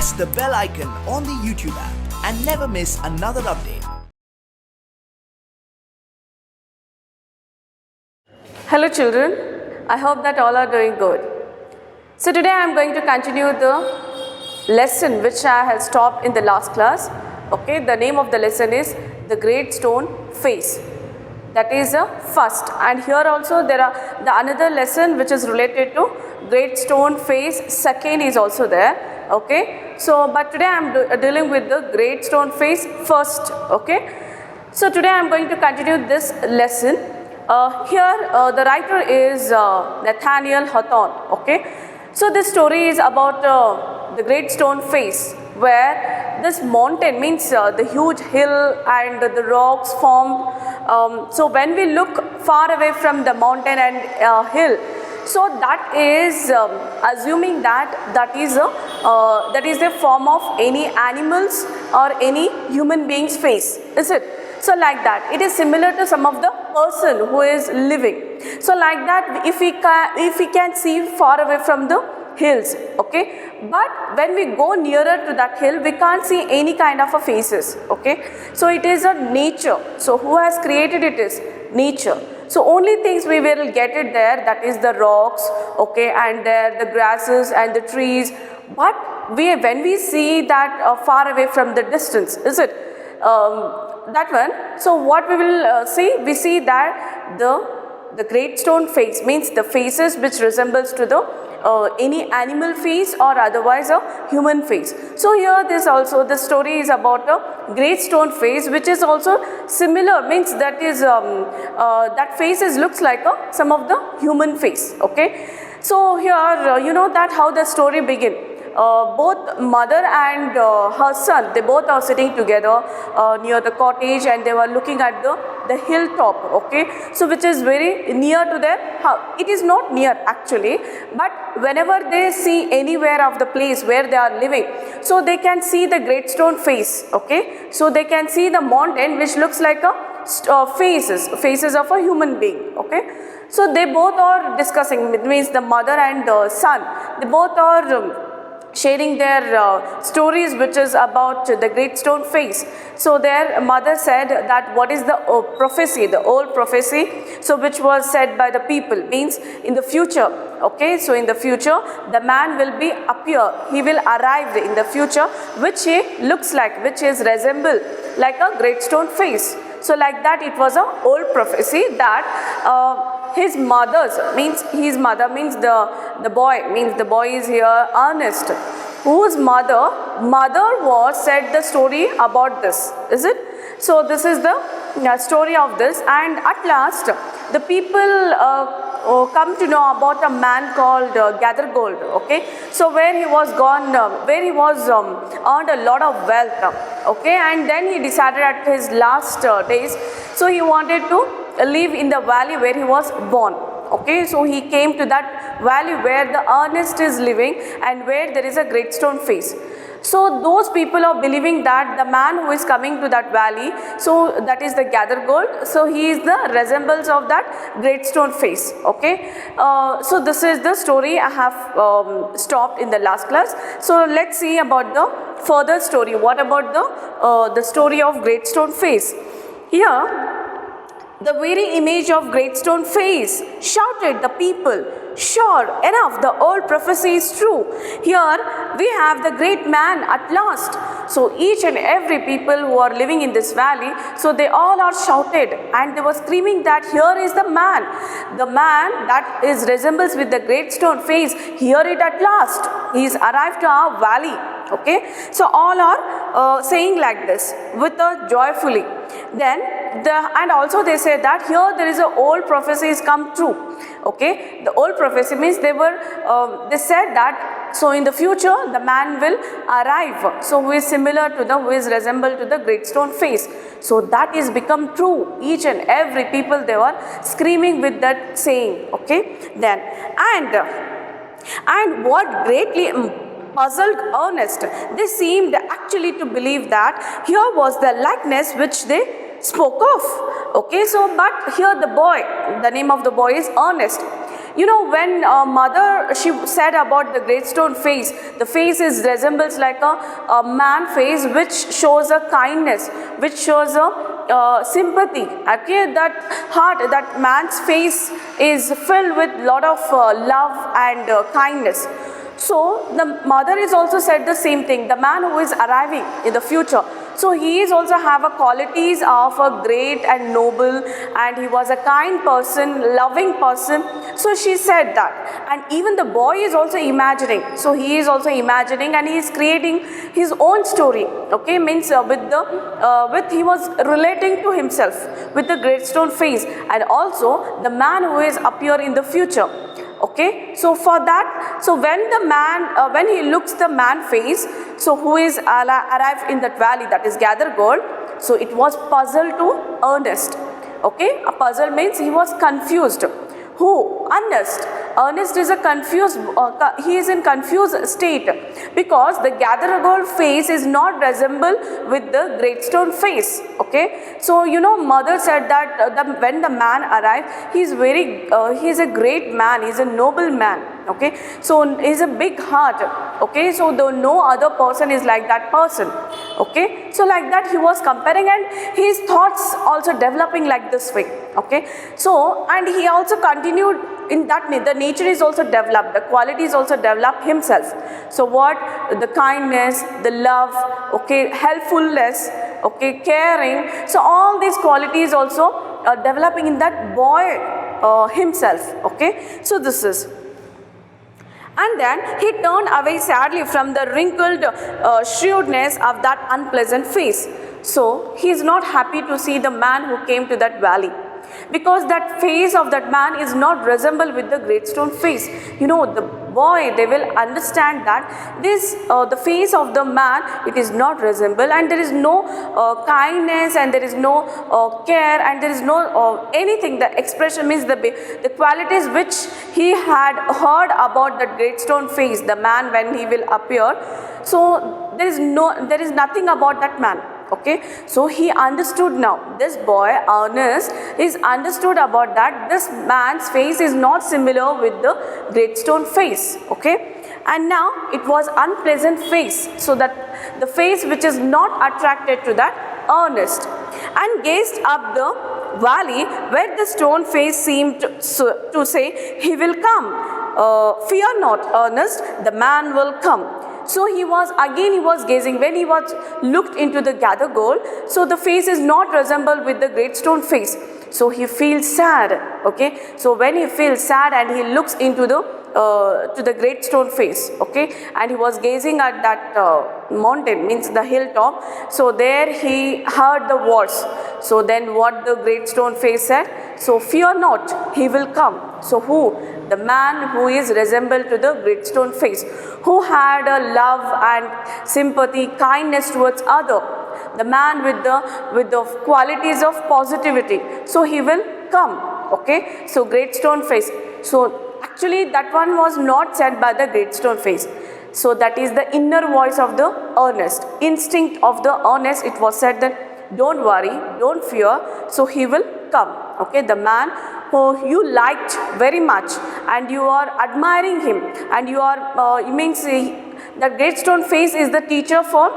press the bell icon on the YouTube app and never miss another update. Hello children, I hope that all are doing good. So today I am going to continue the lesson which I had stopped in the last class. Okay, the name of the lesson is the Great Stone Face. That is the first, and here also there are the another lesson which is related to Great Stone Face. Second is also there. Okay, so but today I am dealing with the Great Stone Face first. Okay, so today I am going to continue this lesson. The writer is Nathaniel Hawthorne. Okay, so this story is about the Great Stone Face, where this mountain means the huge hill and the rocks formed. So when we look far away from the mountain and hill, so that is assuming that is the form of any animals or any human being's face, is it? So like that, it is similar to some of the person who is living. So like that, if we can see far away from the hills, okay, but when we go nearer to that hill, we can't see any kind of a faces. Okay, so it is a nature. So who has created it is nature. So only things we will get it there, that is the rocks, okay, and there the grasses and the trees. But when we see that far away from the distance, is it that one? So what we will see? We see that the Great Stone Face means the faces which resembles to the any animal face or otherwise a human face. So here this also the story is about a Great Stone Face, which is also similar, means that is that faces looks like some of the human face. Okay, so here you know that how the story begin. Both mother and her son, they both are sitting together near the cottage, and they were looking at the hilltop. Okay, so which is very near to their house. It is not near actually, but whenever they see anywhere of the place where they are living, so they can see the Great Stone Face. Okay, so they can see the mountain which looks like a faces of a human being. Okay, so they both are discussing. It means the mother and son, they both are sharing their stories which is about the Great Stone Face. So their mother said that what is the prophecy, the old prophecy, so which was said by the people, means in the future. Okay, so in the future the man will be appear, he will arrive in the future, which he looks like, which is resemble like a Great Stone Face. So like that, it was a old prophecy that his mother's means his mother means the boy is here Ernest, whose mother was said the story about this, is it? So this is the story of this, and at last the people come to know about a man called Gathergold. Okay, so where he was gone, where he was earned a lot of wealth. Okay, and then he decided at his last days, so he wanted to live in the valley where he was born. Okay, so he came to that valley where the Ernest is living and where there is a Great Stone Face. So those people are believing that the man who is coming to that valley, so that is the Gathergold, so he is the resemblance of that Great Stone Face. Okay, so this is the story I have stopped in the last class. So let's see about the further story. What about the story of Great Stone Face? Here, the very image of Great Stone Face, shouted the people. Sure enough, the old prophecy is true. Here we have the great man at last. So each and every people who are living in this valley, so they all are shouted and they were screaming that here is the man that is resembles with the Great Stone Face. Here it at last. He is arrived to our valley. Okay, so all are saying like this with a joyfully. Then and also they say that here there is a old prophecy is come true. Okay, the old prophecy means they said that so in the future the man will arrive, so who is similar to who is resembled to the Great Stone Face. So that is become true. Each and every people, they were screaming with that saying. Okay, then and what greatly puzzled Ernest, they seemed actually to believe that here was the likeness which they spoke of. Okay, so but here the boy, the name of the boy is Ernest. You know, when mother, she said about the great stone face, the face is resembles like a man face, which shows a kindness, which shows a sympathy. Okay, that heart, that man's face is filled with lot of love and kindness. So the mother is also said the same thing. The man who is arriving in the future, so he is also have a qualities of a great and noble, and he was a kind person, loving person. So she said that, and even the boy is also imagining. So he is also imagining, and he is creating his own story. Okay, means with he was relating to himself with the great stone face, and also the man who is appear in the future. Okay, so for that, so when the man, when he looks the man face, so who is arrived in that valley, that is gather gold, so it was puzzle to Ernest. Okay, a puzzle means he was confused. Who? Ernest. Ernest is a confused, he is in confused state, because the gather gold face is not resemble with the great stone face. Okay, so you know, mother said that when the man arrived, he is he is a great man, he is a noble man. Okay, so he is a big heart. Okay, so no other person is like that person. Okay, so like that he was comparing, and his thoughts also developing like this way. Okay, so and he also continued in that the nature is also developed, the qualities also developed himself. So what? The kindness, the love, okay, helpfulness, okay, caring. So all these qualities also are developing in that boy himself. Okay, so this is. And then he turned away sadly from the wrinkled shrewdness of that unpleasant face. So he is not happy to see the man who came to that valley, because that face of that man is not resemble with the great stone face. You know, the boy, they will understand that this the face of the man, it is not resemble, and there is no kindness, and there is no care, and there is no anything. The expression means the qualities which he had heard about that great stone face, the man when he will appear. So there is nothing about that man. Okay, so he understood now. This boy, Ernest, is understood about that this man's face is not similar with the great stone face. Okay, and now it was unpleasant face, so that the face which is not attracted to that Ernest, and gazed up the valley where the stone face seemed to say, "He will come. Fear not, Ernest, the man will come." So he was gazing. When he was looked into the gather gold, so the face is not resembled with the great stone face. So he feels sad. Okay, so when he feels sad and he looks into the to the great stone face. Okay, and he was gazing at that mountain, means the hilltop. So there he heard the words. So then what the great stone face said? So fear not, he will come. So who? The man who is resembled to the great stone face, who had a love and sympathy, kindness towards other. The man with the qualities of positivity. So he will come. Okay, so great stone face. So actually that one was not said by the great stone face. So that is the inner voice of the Ernest, instinct of the Ernest. It was said that don't worry, don't fear, so he will come. Okay, the man who you liked very much and you are admiring him, and you are means the great stone face is the teacher for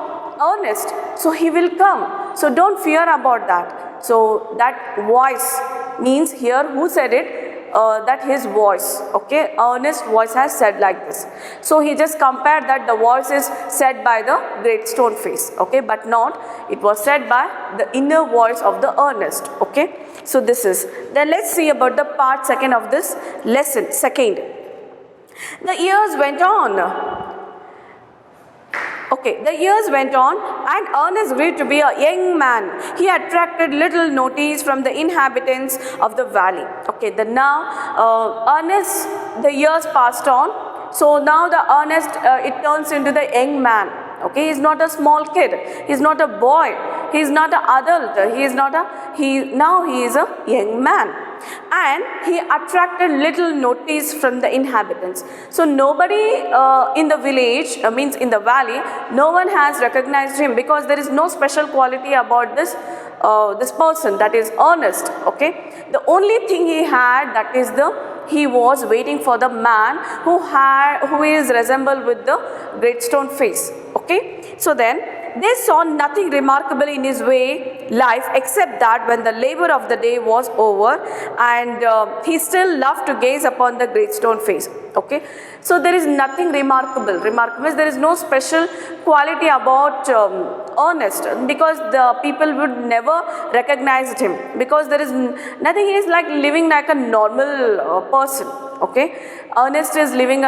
Ernest, so he will come. So don't fear about that. So that voice means here who said it? That his voice, okay, Ernest's voice has said like this. So he just compared that the voice is said by the great stone face, okay, but not, it was said by the inner voice of the Ernest. Okay, so this is. Then let's see about the part second of this lesson. Second, the years went on. Okay, the years went on, and Ernest grew to be a young man. He attracted little notice from the inhabitants of the valley. Okay, Ernest, the years passed on. So now the Ernest, it turns into the young man. Okay, he's not a small kid. He's not a boy. He's not an adult. Now he is a young man. And he attracted little notice from the inhabitants. So nobody in the village, means in the valley, no one has recognized him, because there is no special quality about this person, that is Ernest. Okay, the only thing he had, that is the he was waiting for the man who is resembled with the great stone face. Okay, so then they saw nothing remarkable in his way life except that when the labor of the day was over, and he still loved to gaze upon the great stone face. Okay, so there is nothing remarkable. Remarkable means there is no special quality about Ernest, because the people would never recognize him, because there is nothing. He is like living like a normal person. Okay, Ernest is living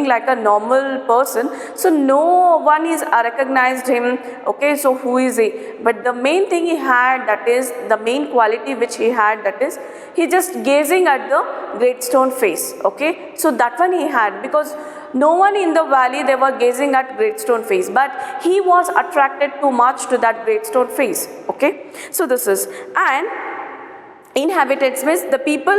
like a normal person, so no one is recognized him. Okay, so who is he? But the main thing he had, that is the main quality which he had, that is he just gazing at the great stone face. Okay, so that one he had, because no one in the valley, they were gazing at great stone face, but he was attracted too much to that great stone face. Okay, so this is, and inhabitants means the people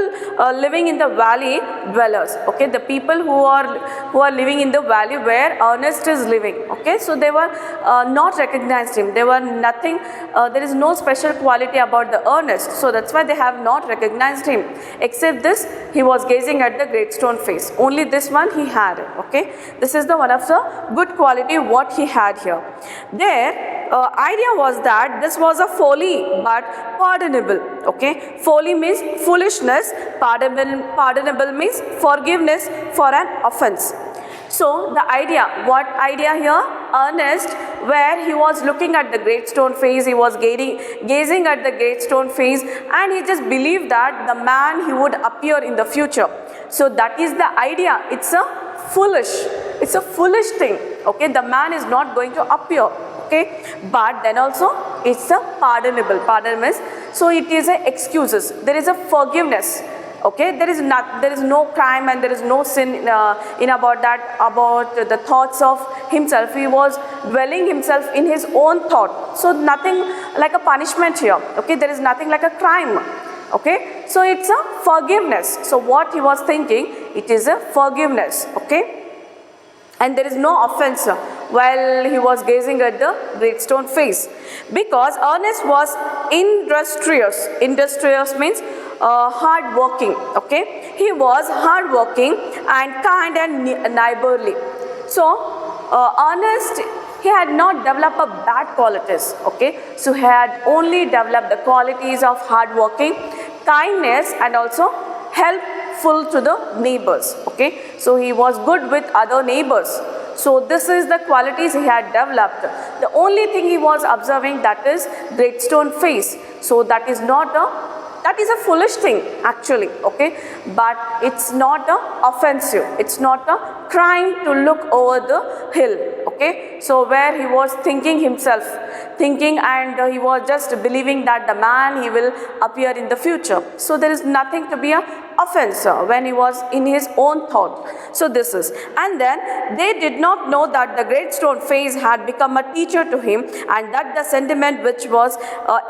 living in the valley dwellers. Okay, the people who are living in the valley where Ernest is living. Okay, so they were not recognized him. They were nothing. There is no special quality about the Ernest, so that's why they have not recognized him. Except this, he was gazing at the great stone face. Only this one he had. Okay, this is the one of the good quality what he had here. Their idea was that this was a folly but pardonable. Okay, folly means foolishness, pardonable means forgiveness for an offense. So the idea, what idea here? Ernest, where he was looking at the great stone face, he was gazing at the great stone face, and he just believed that the man he would appear in the future. So that is the idea. It's a foolish thing. Okay, the man is not going to appear. Okay, but then also it's a pardonable. Pardon means, so it is a excuses. There is a forgiveness. Okay, there is no crime and there is no sin in about the thoughts of himself. He was dwelling himself in his own thought. So nothing like a punishment here. Okay, there is nothing like a crime. Okay, so it's a forgiveness. So what he was thinking, it is a forgiveness. Okay, and there is no offense while he was gazing at the great stone face, because Ernest was industrious. Industrious means hard working. Okay, he was hard working and kind and neighborly. So Ernest, he had not developed a bad qualities. Okay, so he had only developed the qualities of hard working, kindness, and also helpful to the neighbors. Okay, so he was good with other neighbors. So this is the qualities he had developed. The only thing he was observing, that is great stone face. So that is a foolish thing actually. Okay, but it's not offensive. It's not a crime to look over the hill. Okay, so where he was thinking and he was just believing that the man he will appear in the future. So there is nothing to be a offense when he was in his own thought. So this is, and then they did not know that the great stone face had become a teacher to him, and that the sentiment which was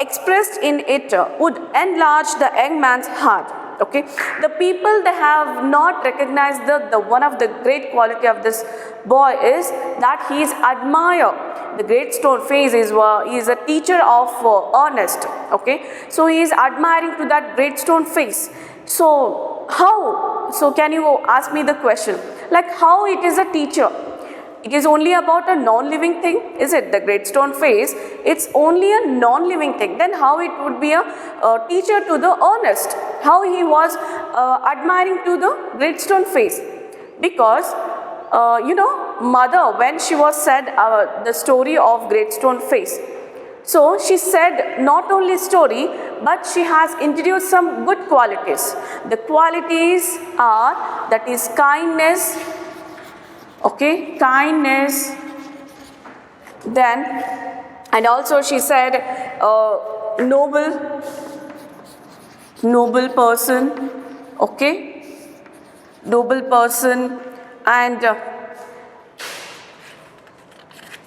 expressed in it would enlarge the young man's heart. Okay, the people, they have not recognized the one of the great quality of this boy is that he is admire. The great stone face is a teacher of Ernest. Okay, so he is admiring to that great stone face. So how? So can you ask me the question, like how it is a teacher? It is only about a non-living thing, is it? The great stone face, it's only a non-living thing. Then how it would be a teacher to the Ernest? How he was admiring to the great stone face? Because mother, when she was said the story of great stone face, so she said not only story, but she has introduced some good qualities. The qualities are, that is kindness. Okay, kindness. Then, and also she said noble person. Okay, noble person, and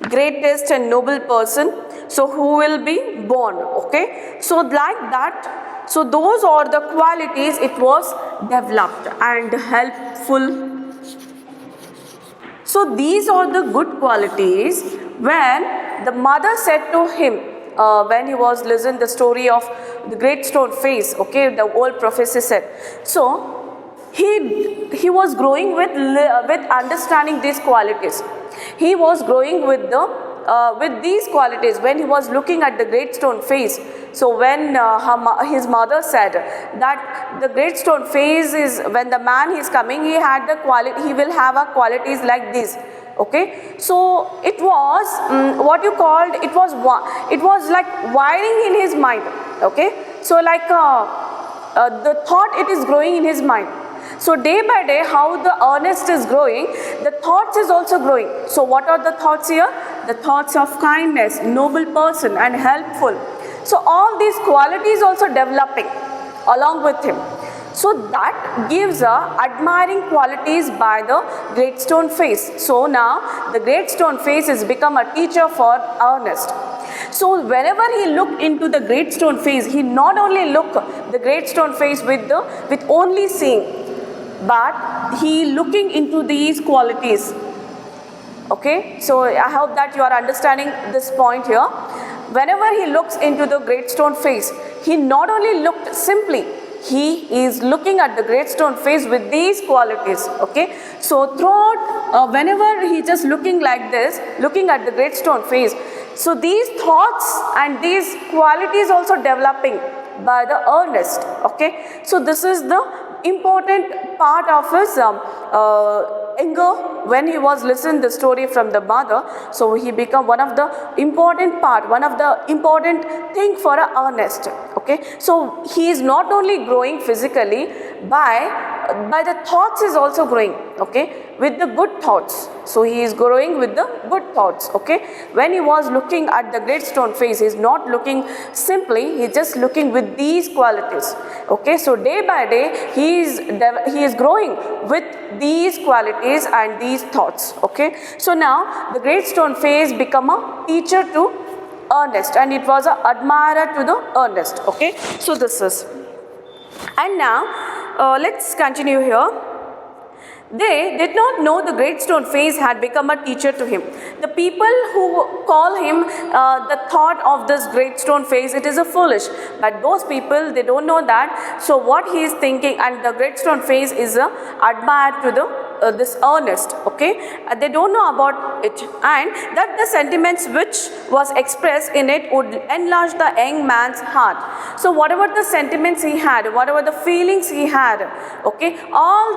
greatest and noble person. So who will be born? Okay, so like that. So those are the qualities it was developed and helpful. So these are the good qualities when the mother said to him, when he was listening the story of the great stone face. Okay, the old prophecy said. So he was growing with understanding these qualities. He was growing with these qualities when he was looking at the great stone face. So when his mother said that the great stone face is, when the man is coming, he had the quality, he will have a qualities like this. Okay, so it was what you called, it was like wiring in his mind. Okay, so like the thought, it is growing in his mind. So day by day, how the earnest is growing, the thoughts is also growing. So what are the thoughts here? The thoughts of kindness, noble person and helpful. So all these qualities also developing along with him. So that gives admiring qualities by the great stone face. So now the great stone face has become a teacher for Ernest. So whenever he looked into the great stone face, he not only looked the great stone face with only seeing, but he looking into these qualities. Okay, so I hope that you are understanding this point here. Whenever he looks into the great stone face, he not only looked simply, he is looking at the great stone face with these qualities. Okay, so throughout, whenever he just looking like this, looking at the great stone face, so these thoughts and these qualities also developing by the Ernest. Okay, so this is the important part of his anger when he was listening the story from the mother. So he become one of the important part, one of the important thing for Ernest. Okay, so he is not only growing physically, by the thoughts is also growing. Okay, with the good thoughts. So he is growing with the good thoughts. Okay, when he was looking at the great stone face, he is not looking simply, he is just looking with these qualities. Okay, so day by day he is growing with these qualities and these thoughts. Okay, so now the great stone face become a teacher to Ernest, and it was an admirer to the Ernest. Okay, so this is, and now let's continue here. They did not know the great stone face had become a teacher to him. The people who call him the thought of this great stone face, it is a foolish. But those people, they don't know that. So what he is thinking, and the great stone face is admired to the this Ernest. Okay, they don't know about it, and that the sentiments which was expressed in it would enlarge the young man's heart. So whatever the sentiments he had, whatever the feelings he had, okay, all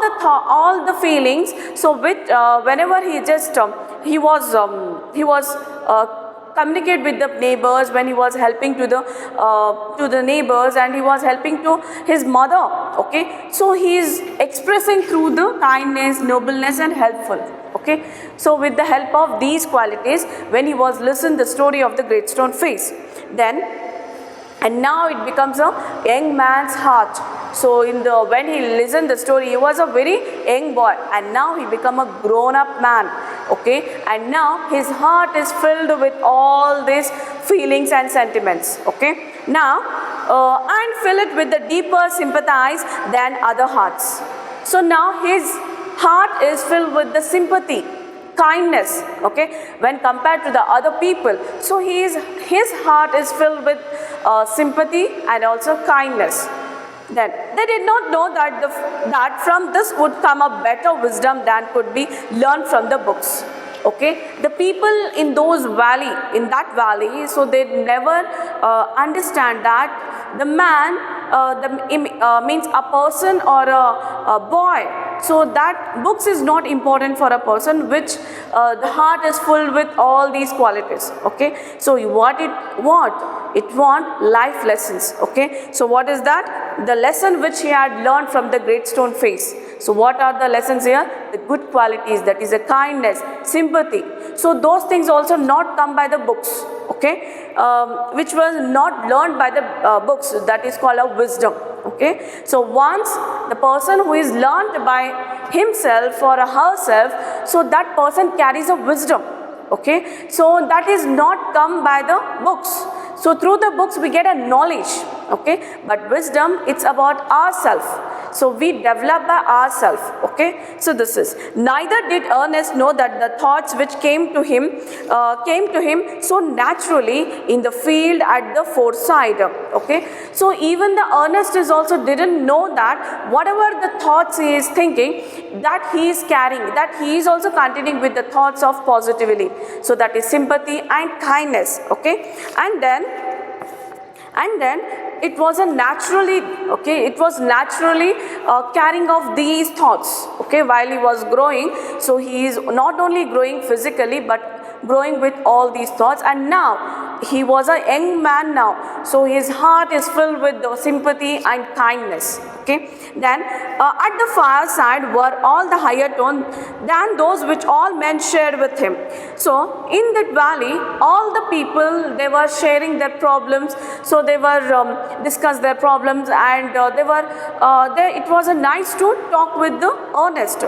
the feelings. So with whenever he just he was communicate with the neighbors, when he was helping to the neighbors, and he was helping to his mother. Okay, so he is expressing through the kindness, nobleness and helpful. Okay, so with the help of these qualities, when he was listening the story of the great stone face, then, and now it becomes a young man's heart. So when he listened the story, he was a very young boy, and now he become a grown-up man. Okay, and now his heart is filled with all these feelings and sentiments. Okay, now and fill it with the deeper sympathize than other hearts. So now his heart is filled with the sympathy, kindness. Okay, when compared to the other people, so his heart is filled with sympathy and also kindness. Then they did not know that from this would come a better wisdom than could be learned from the books. Okay, the people in that valley, so they never understand that the man means a person or a boy. So that books is not important for a person which the heart is full with all these qualities. Okay, so it want life lessons. Okay, so what is that? The lesson which he had learned from the great stone face. So what are the lessons here? The good qualities, that is a kindness, sympathy. So those things also not come by the books. Okay, which was not learned by the books, that is called a wisdom. Okay, so once the person who is learned by himself or herself, so that person carries a wisdom. Okay, so that is not come by the books. So through the books we get a knowledge. Okay, but wisdom, it's about ourselves. So we develop by ourselves. Okay. So this is, neither did Ernest know that the thoughts which came to him so naturally in the field at the foresight. Okay. So even the Ernest is also didn't know that whatever the thoughts he is thinking, that he is carrying, that he is also continuing with the thoughts of positivity. So that is sympathy and kindness. Okay. And then it was naturally carrying of these thoughts, okay, while he was growing. So he is not only growing physically but growing with all these thoughts, and now he was a young man now, so his heart is filled with the sympathy and kindness. Okay. Then at the far side were all the higher tone than those which all men shared with him. So in that valley, all the people, they were sharing their problems. So they were discuss their problems, and they were there. It was a nice to talk with the Ernest.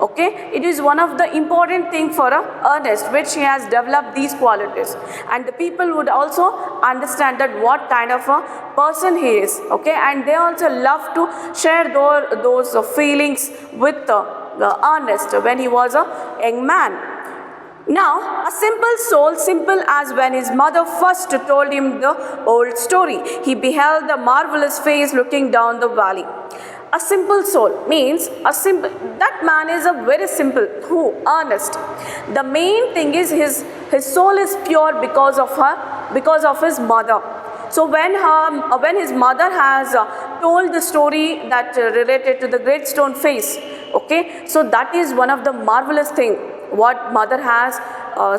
Okay, it is one of the important thing for Ernest, which he has developed these qualities, and the people would also understand that what kind of a person he is. Okay, and they also love to share those feelings with Ernest when he was a young man. Now, a simple soul, simple as when his mother first told him the old story. He beheld the marvelous face looking down the valley. A simple soul means that man is a very simple, who? Ernest. The main thing is his soul is pure because of his mother. So when his mother has told the story that related to the great stone face, okay, so that is one of the marvelous thing what mother has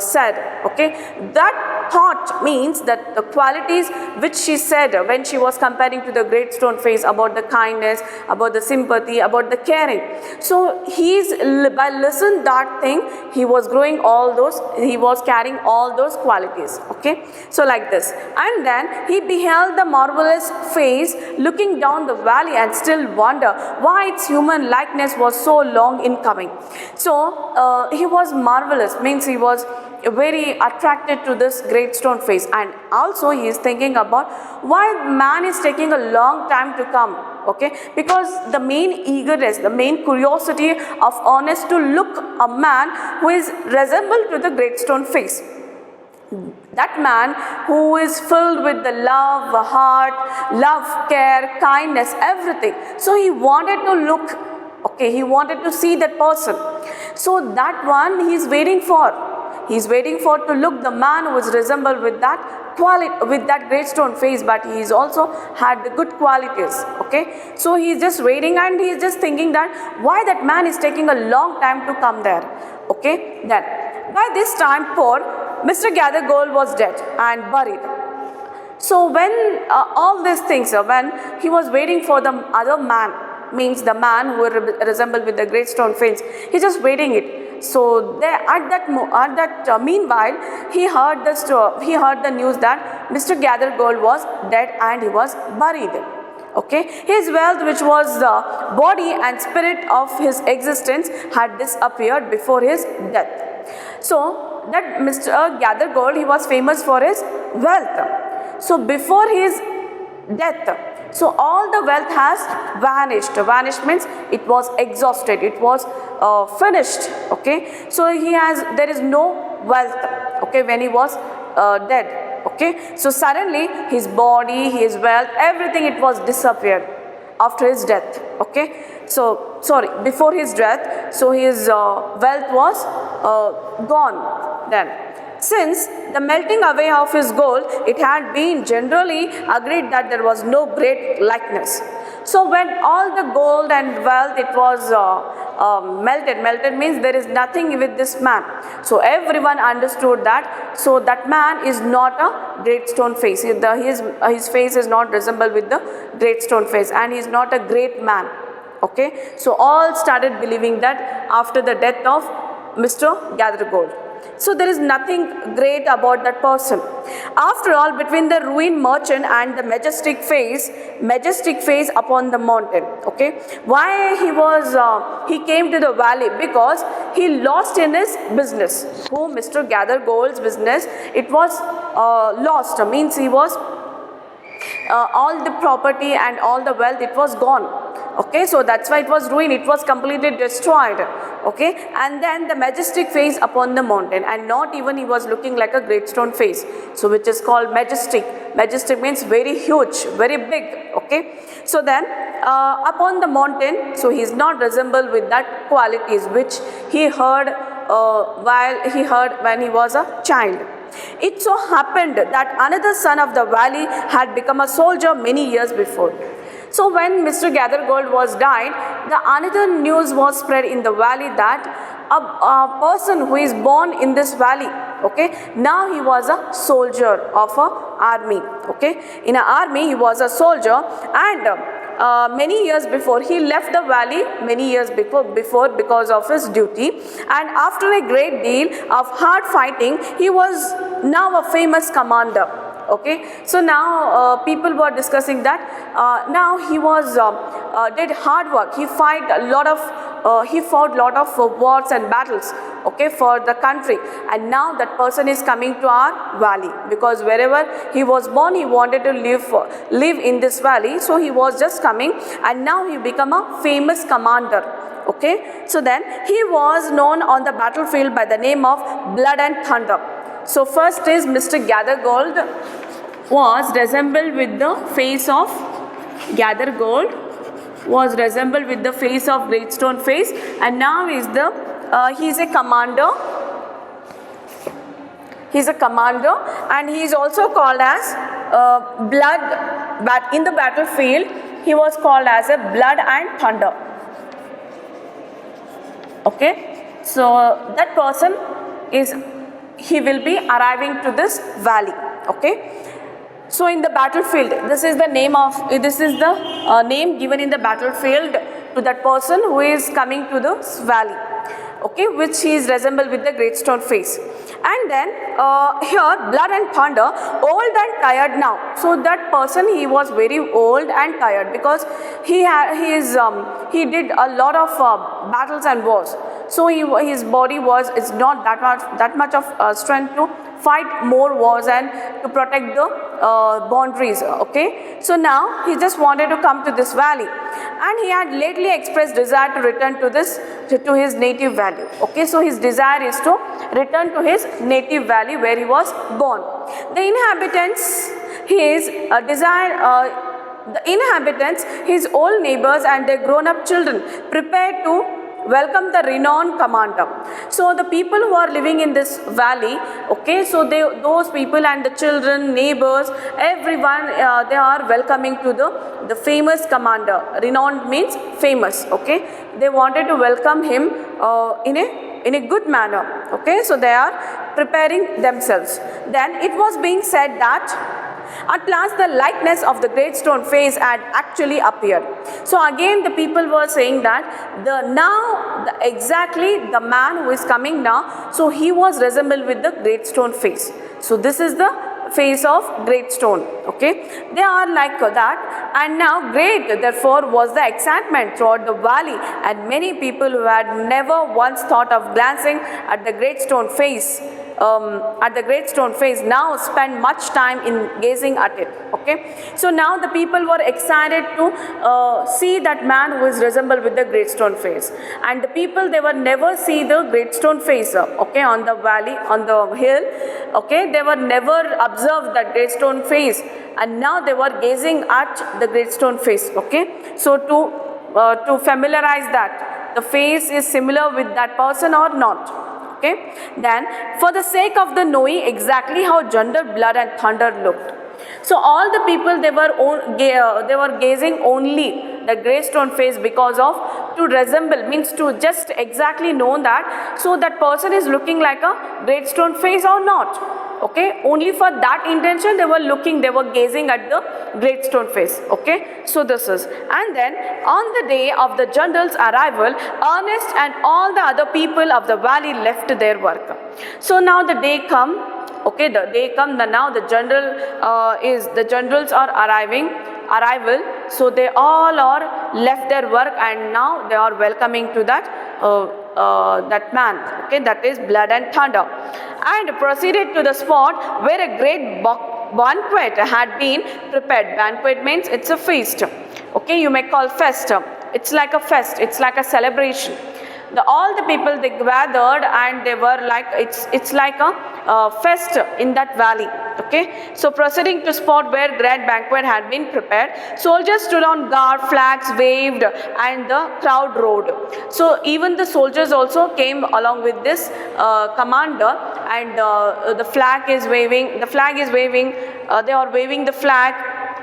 said. Okay, that thought means that the qualities which she said when she was comparing to the great stone face, about the kindness, about the sympathy, about the caring. So by listen that thing, he was carrying all those qualities. Okay, so like this, and then he beheld the marvelous face looking down the valley and still wonder why its human likeness was so long in coming. So he was marvelous, means he was very attracted to this great stone face, and also he is thinking about why man is taking a long time to come. Okay, because the main eagerness, the main curiosity of Ernest to look a man who is resembled to the great stone face, that man who is filled with the love, heart, love, care, kindness, everything. So he wanted to look, okay, he wanted to see that person. So that one he is waiting for. He is waiting for to look the man who is resembled with that quality, with that great stone face, but he is also had the good qualities. Okay, so he is just waiting, and he is just thinking that why that man is taking a long time to come there. Okay, then by this time poor Mr. Gathergold was dead and buried. So when all these things, when he was waiting for the other man, means the man who resembled with the great stone face, he's just waiting it. So there, at that meanwhile, he heard the news that Mr. Gathergold was dead and he was buried. Okay, his wealth, which was the body and spirit of his existence, had disappeared before his death. So that Mr. Gathergold, he was famous for his wealth. So before his death, so all the wealth has vanished. Vanished means it was exhausted, it was finished. Okay, so there is no wealth. Okay, when he was dead. Okay, so suddenly his body, his wealth, everything, it was disappeared after his death. Okay, so before his death, so his wealth was gone then. Since the melting away of his gold, it had been generally agreed that there was no great likeness. So when all the gold and wealth, it was melted means there is nothing with this man. So everyone understood that. So that man is not a great stone face. His face is not resembled with the great stone face, and he is not a great man. Okay, so all started believing that after the death of Mr. Gathergold. So there is nothing great about that person. After all, between the ruined merchant and the majestic face upon the mountain. Okay, why he came to the valley? Because he lost in his business. Who? Mr. Gathergold's business, it was lost. Means he was all the property and all the wealth, it was gone. Okay, so that's why it was ruined, it was completely destroyed. Okay, and then the majestic face upon the mountain, and not even he was looking like a great stone face, so which is called majestic. Majestic means very huge, very big. Okay, so then upon the mountain, so he is not resembled with that qualities which he heard when he was a child. It so happened that another son of the valley had become a soldier many years before. So when Mr. Gathergold was died, the another news was spread in the valley that a person who is born in this valley, okay, now he was a soldier of a army. Okay, in an army he was a soldier, and many years before he left the valley, many years before because of his duty, and after a great deal of hard fighting he was now a famous commander. Okay, so now people were discussing that now he was did hard work, he fought a lot of wars and battles, okay, for the country, and now that person is coming to our valley, because wherever he was born he wanted to live in this valley, so he was just coming, and now he become a famous commander. Okay, so then he was known on the battlefield by the name of Blood and Thunder. So first is Mr. Gathergold was resembled with the face of Gathergold was resembled with the face of Great Stone Face, and now is he is a commander. He is a commander, and he is also called as Blood. But in the battlefield, he was called as a Blood and Thunder. Okay, so that person he will be arriving to this valley. Okay, so in the battlefield, this is the name given in the battlefield to that person who is coming to this valley. Okay, which he is resembled with the Great Stone Face. And then here Blood and Thunder, old and tired now. So that person, he was very old and tired because he did a lot of battles and wars. So his body is not that much of strength to fight more wars and to protect the boundaries. Okay, so now he just wanted to come to this valley, and he had lately expressed desire to return to his native valley. Okay, so his desire is to return to his native valley where he was born. The inhabitants, his old neighbors and their grown-up children prepared to welcome the renowned commander. So the people who are living in this valley, okay, so those people and the children, neighbors, everyone, they are welcoming to the famous commander. Renowned means famous. Okay, they wanted to welcome him in a good manner. Okay, so they are preparing themselves. Then it was being said that at last the likeness of the Great Stone Face had actually appeared. So again the people were saying that exactly the man who is coming now, so he was resembled with the Great Stone Face. So this is the face of Great Stone. Okay, they are like that, and now great therefore was the excitement throughout the valley, and many people who had never once thought of glancing at the Great Stone Face now spend much time in gazing at it. Okay, so now the people were excited to see that man who is resembled with the Great Stone Face, and the people, they were never see the Great Stone Face, okay, on the valley, on the hill. Okay, they were never observed that Great Stone Face, and now they were gazing at the Great Stone Face. Okay, so to familiarize that the face is similar with that person or not. Okay, then for the sake of the knowing exactly how General Blood and Thunder looked, so all the people, they were gazing only the Great Stone Face because of to resemble, means to just exactly know that, so that person is looking like a Great Stone Face or not. Okay, only for that intention they were gazing at the Great Stone Face. Okay, so this is, and then on the day of the general's arrival, Ernest and all the other people of the valley left their work. So now the day come. Okay, the day come. Now the generals are arrival. So they all are left their work, and now they are welcoming to that man. Okay, that is Blood and Thunder, and proceeded to the spot where a great banquet had been prepared. Banquet means it's a feast. Okay, you may call fest. It's like a fest, it's like a celebration. All the people, they gathered and they were like, it's like a fest in that valley. Okay, so proceeding to spot where great banquet had been prepared, soldiers stood on guard, flags waved, and the crowd roared. So even the soldiers also came along with this commander, and the flag is waving. They are waving the flag,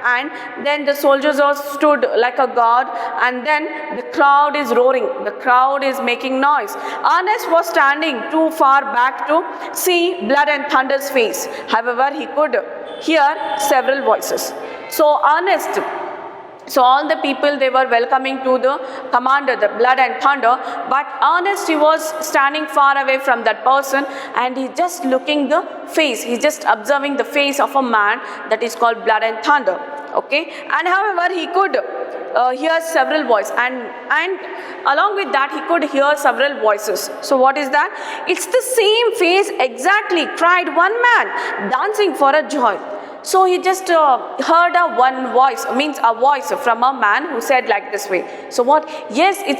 and then the soldiers all stood like a guard, and then the crowd is roaring, the crowd is making noise. Ernest was standing too far back to see Blood and Thunder's face. However, he could hear several voices. So all the people, they were welcoming to the commander, the Blood and Thunder, but Ernest, he was standing far away from that person, and he just looking the face, he just observing the face of a man that is called Blood and Thunder. Okay, and however, he could hear several voices, and along with that, he could hear several voices. So what is that? It's the same face exactly, cried one man, dancing for a joy. So he just heard a voice from a man who said like this way. So what? Yes, it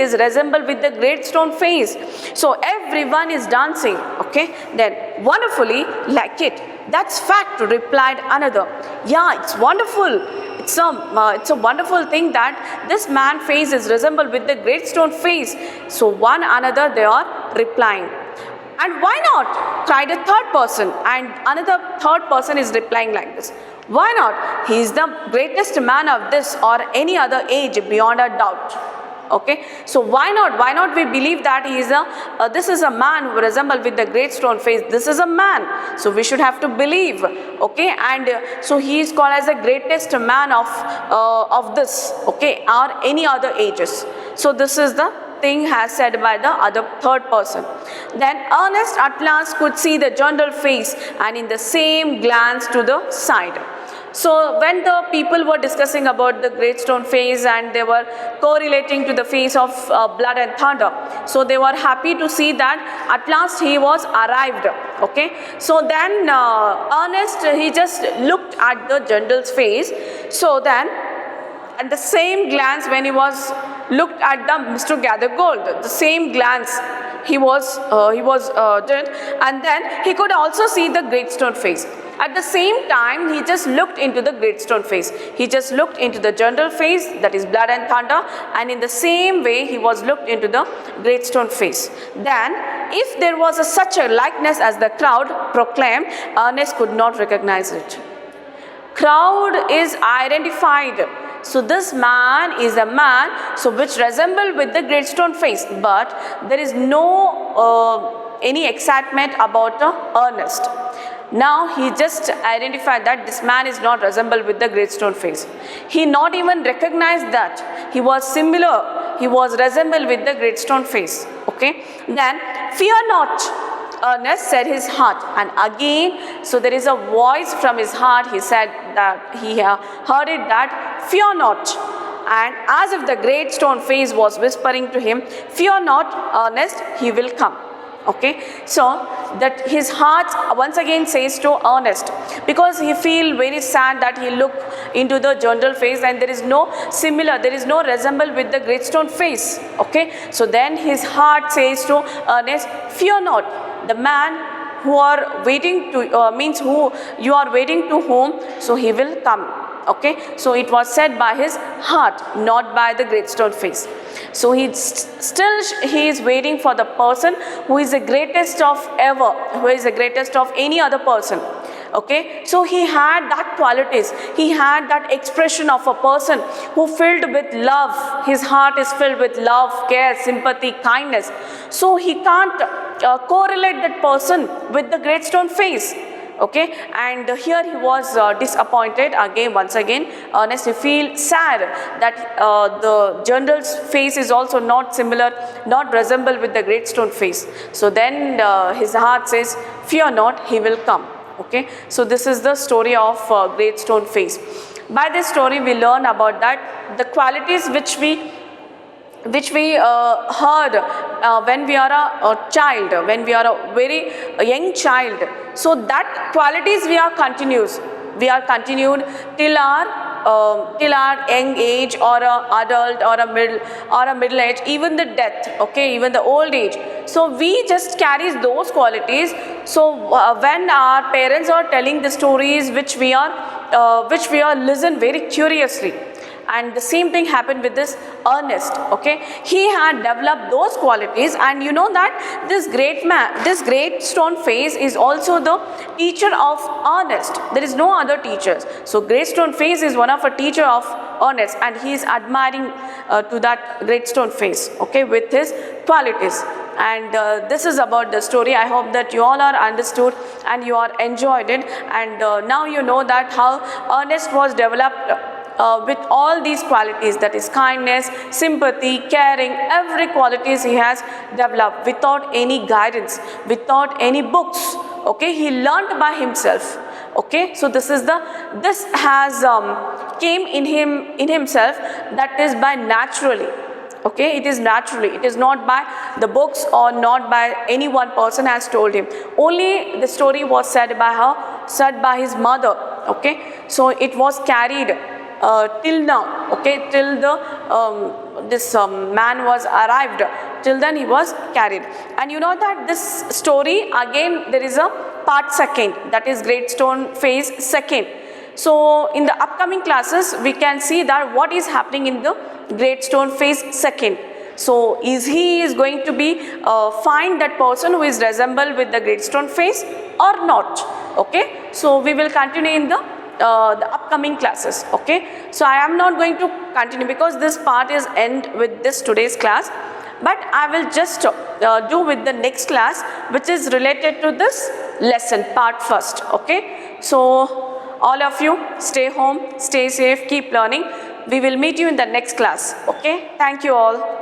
is resembled with the great stone face. So everyone is dancing. Okay, then wonderfully like it. That's fact, replied another. Yeah, it's wonderful. It's a wonderful thing that this man face is resembled with the great stone face. So one another, they are replying. And why not? Cried a third person, and another third person is replying like this. Why not? He is the greatest man of this or any other age beyond a doubt. Okay, so why not? Why not we believe that he is this is a man who resembles with the great stone face. This is a man, so we should have to believe. Okay, and so he is called as the greatest man of this. Okay, or any other ages. So this is the thing has said by the other third person. Then Ernest at last could see the general face, and in the same glance to the side. So when the people were discussing about the great stone face, and they were correlating to the face of Blood and Thunder, so they were happy to see that at last he was arrived. Okay, so then Ernest, he just looked at the general's face. So then at the same glance, when he was looked at the Mr. Gathergold, the same glance he was did, and then he could also see the great stone face. At the same time, he just looked into the great stone face. He just looked into the general face, that is Blood and Thunder, and in the same way he was looked into the great stone face. Then, if there was such a likeness as the crowd proclaimed, Ernest could not recognize it. Crowd is identified. So this man is a man, so which resemble with the great stone face, but there is no any excitement about Ernest. Now he just identified that this man is not resembled with the great stone face. He not even recognized that he was similar, he was resembled with the great stone face. Okay, then fear not, Ernest said his heart, and again, so there is a voice from his heart. He said that he heard it that fear not, and as if the great stone face was whispering to him, fear not, Ernest, he will come. Okay, so that his heart once again says to Ernest, because he feel very sad that he look into the general face and there is no resemble with the great stone face. Okay, so then his heart says to Ernest, fear not, the man who are waiting to who you are waiting to whom, so he will come. Okay, so it was said by his heart, not by the great stone face. So he is waiting for the person who is the greatest of ever, who is the greatest of any other person. Okay, so he had that qualities, he had that expression of a person who filled with love. His heart is filled with love, care, sympathy, kindness. So he can't correlate that person with the great stone face. Okay, and here he was disappointed again. Once again, Ernest, he feel sad that the general's face is also not similar, not resemble with the great stone face. So then his heart says, fear not, he will come. Okay, so this is the story of great stone face. By this story we learn about that the qualities which we heard when we are a child, when we are a very young child. So that qualities we are continued till our till our young age, or a adult, or a middle age, even the death, okay, even the old age. So we just carry those qualities. So when our parents are telling the stories which we are listen very curiously. And the same thing happened with this Ernest, okay. He had developed those qualities, and you know that this great stone face is also the teacher of Ernest. There is no other teachers. So great stone face is one of a teacher of Ernest, and he is admiring to that great stone face, okay, with his qualities. And this is about the story. I hope that you all are understood and you are enjoyed it. And now you know that how Ernest was developed with all these qualities, that is kindness, sympathy, caring, every qualities he has developed without any guidance, without any books, okay. He learned by himself, okay. So this has came in himself, that is by naturally, okay. It is naturally, it is not by the books or not by any one person has told him. Only the story was said by her, said by his mother, okay. So it was carried till now, okay, till the this man was arrived, till then he was carried. And you know that this story, again there is a part second, that is great stone face second. So in the upcoming classes we can see that what is happening in the great stone face second. So he is going to be find that person who is resemble with the great stone face or not, okay. So we will continue in the upcoming classes, okay. So I am not going to continue because this part is end with this today's class, but I will just do with the next class, which is related to this lesson part first, okay. So all of you stay home, stay safe, keep learning. We will meet you in the next class, okay. Thank you all.